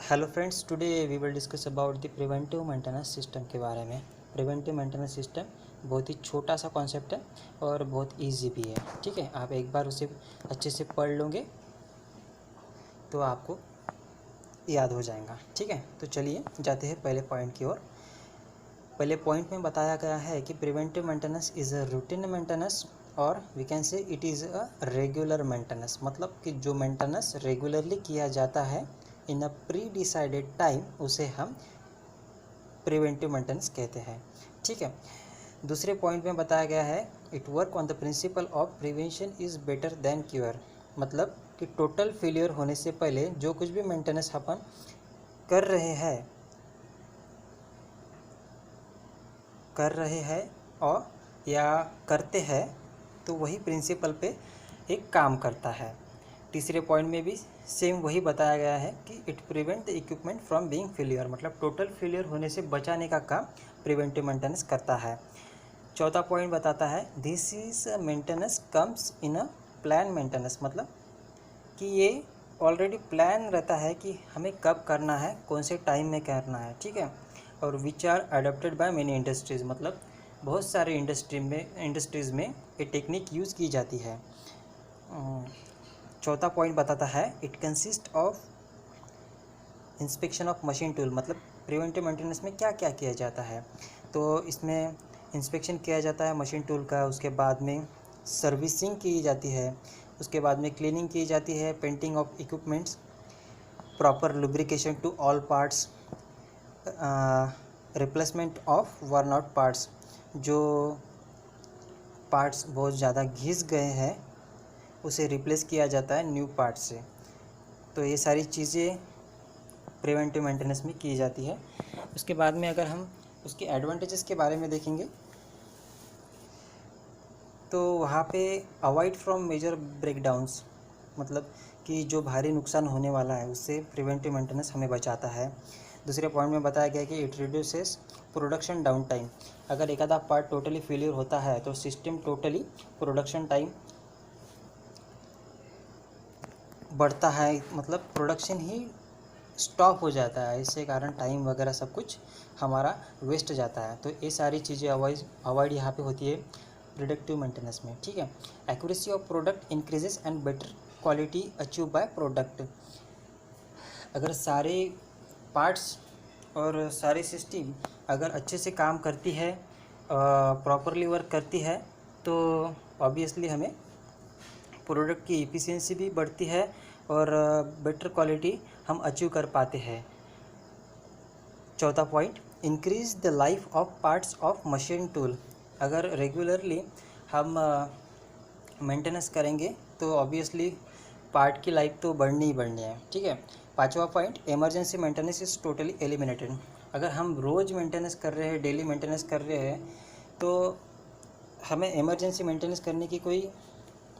Hello friends, today we will discuss about the preventive maintenance system के बारे में। Preventive maintenance system बहुत ही छोटा सा कॉन्सेप्ट है और बहुत इजी भी है। ठीक है, आप एक बार उसे अच्छे से पढ़ लोगे तो आपको याद हो जाएगा। ठीक है, तो चलिए जाते हैं पहले पॉइंट की ओर। पहले पॉइंट में बताया गया है कि preventive maintenance is a routine maintenance और we can say it is a regular maintenance. मतलब कि जो मेंटेनेंस रेगुलरली किया जाता है in a pre decided time उसे हम प्रिवेंटिव मेंटेनेंस कहते हैं। ठीक है, दूसरे पॉइंट में बताया गया है it work on the principle of prevention is better than cure. मतलब कि टोटल फेलियर होने से पहले जो कुछ भी मेंटेनेंस अपन कर रहे हैं और या करते हैं तो वही प्रिंसिपल पे एक काम करता है। तीसरे पॉइंट में भी सेम वही बताया गया है कि it prevent the equipment from being failure. मतलब टोटल फेलियर होने से बचाने का काम प्रिवेंटिव मेंटेनेंस करता है। चौथा पॉइंट बताता है this is maintenance comes in a plan maintenance. मतलब कि ये ऑलरेडी प्लान रहता है कि हमें कब करना है, कौन से टाइम में करना है। ठीक है, और which are adopted by many industries. मतलब बहुत सारे इंडस्ट्रीज़ में ये टेक्निक यूज़ की जाती है। चौथा पॉइंट बताता है it consist of inspection of machine tool. मतलब प्रिवेंटिव मेंटेनेंस में क्या क्या किया जाता है, तो इसमें इंस्पेक्शन किया जाता है मशीन टूल का, उसके बाद में सर्विसिंग की जाती है, उसके बाद में क्लीनिंग की जाती है, painting of equipments, proper lubrication to all parts, replacement of worn out parts. जो पार्ट्स बहुत ज़्यादा घिस गए हैं उसे रिप्लेस किया जाता है न्यू पार्ट से। तो ये सारी चीज़ें प्रिवेंटिव मेंटेनेंस में की जाती है। उसके बाद में अगर हम उसके एडवांटेजेस के बारे में देखेंगे तो वहाँ पे अवॉइड फ्रॉम मेजर ब्रेकडाउन्स। मतलब कि जो भारी नुकसान होने वाला है उससे प्रिवेंटिव मेंटेनेंस हमें बचाता है। दूसरे पॉइंट में बताया गया कि it reduces production down time. अगर एक आधा पार्ट टोटली फेलियर होता है तो सिस्टम टोटली प्रोडक्शन टाइम बढ़ता है। मतलब प्रोडक्शन ही स्टॉप हो जाता है, इससे कारण टाइम वगैरह सब कुछ हमारा वेस्ट जाता है। तो ये सारी चीज़ें अवॉइड यहाँ पे होती है प्रिडिक्टिव मेंटेनेंस में। ठीक है, accuracy of product increases and better quality achieve by product. अगर सारे पार्ट्स और सारी सिस्टम अगर अच्छे से काम करती है, प्रॉपरली वर्क करती है, तो ऑब्वियसली हमें प्रोडक्ट की एफिशिएंसी भी बढ़ती है और बेटर क्वालिटी हम अचीव कर पाते हैं। चौथा point increase the life of parts of machine tool. अगर रेगुलरली हम मेंटेनेंस करेंगे तो ऑब्वियसली पार्ट की लाइफ तो बढ़नी ही बढ़नी है। ठीक है, पांचवा point emergency maintenance is totally eliminated. अगर हम रोज़ मेंटेनेंस कर रहे हैं, डेली मेंटेनेंस कर रहे हैं, तो हमें इमरजेंसी मेंटेनेंस करने की कोई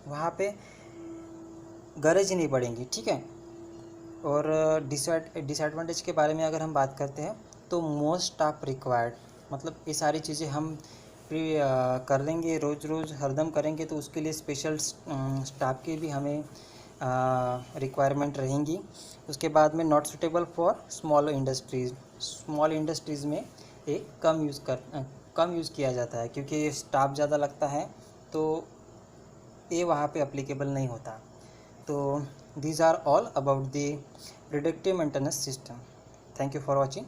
वहाँ पे गरज ही नहीं पड़ेगी। ठीक है, और डिसएडवांटेज के बारे में अगर हम बात करते हैं तो मोस्ट स्टाफ रिक्वायर्ड। मतलब ये सारी चीज़ें हम कर लेंगे, रोज़ रोज़ हरदम करेंगे तो उसके लिए स्पेशल स्टाफ की भी हमें रिक्वायरमेंट रहेंगी। उसके बाद में not suitable for small industries. Small industries में एक कम यूज़ किया जाता है क्योंकि स्टाफ ज़्यादा लगता है, तो ये वहाँ पे अप्लीकेबल नहीं होता। तो these are all about the predictive maintenance system. Thank you for watching.